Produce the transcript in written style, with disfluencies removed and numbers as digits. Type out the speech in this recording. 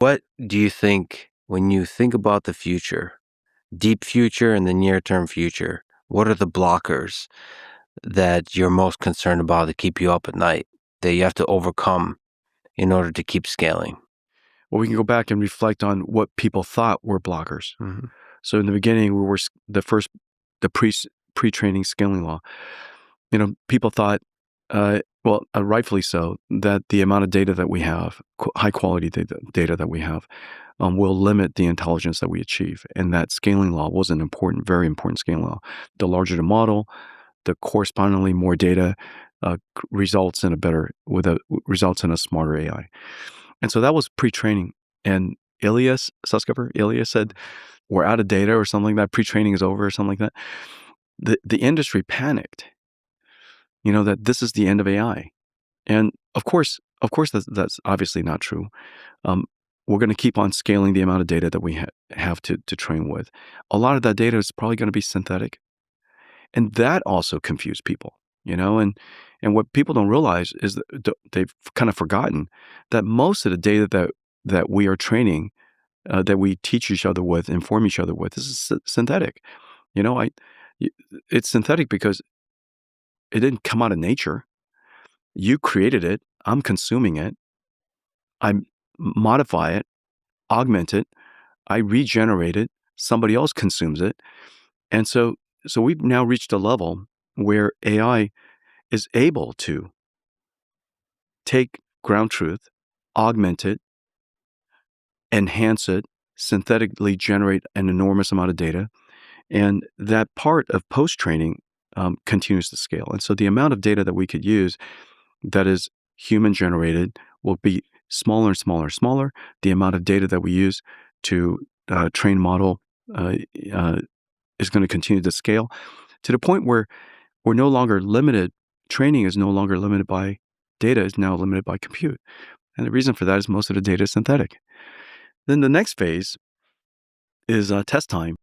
What do you think when you think about the future, deep future and the near term future? What are the blockers that you're most concerned about that keep you up at night that you have to overcome in order to keep scaling? Well, we can go back and reflect on what people thought were blockers. Mhm. So in the beginning, we were the pre-training scaling law. People thought, rightfully so, that the amount of data that we have, high quality data that we have, will limit the intelligence that we achieve. And that scaling law was an important, very important scaling law. The larger the model, the correspondingly more data results in a smarter AI. And so that was pre-training. And Ilias Sutskever, Ilias said, we're out of data or something like that. Pre-training is over or something like that. The industry panicked, that this is the end of AI. And of course, that's obviously not true. Um, we're going to keep on scaling the amount of data that we have to train with. A lot of that data is probably going to be synthetic. And that also confused people, and what people don't realize is that they've kind of forgotten that most of the data that we are training, that we teach each other with, inform each other with, is synthetic. You know, I, it's synthetic because it didn't come out of nature. You created it. I'm consuming it. I modify it, augment it. I regenerate it. Somebody else consumes it. And so we've now reached a level where AI is able to take ground truth, augment it, enhance it, synthetically generate an enormous amount of data. And that part of post-training continues to scale. And so the amount of data that we could use that is human generated will be smaller and smaller and smaller. The amount of data that we use to train model is going to continue to scale to the point where we're no longer limited. Training is no longer limited by data, is now limited by compute. And the reason for that is most of the data is synthetic. Then the next phase is test time.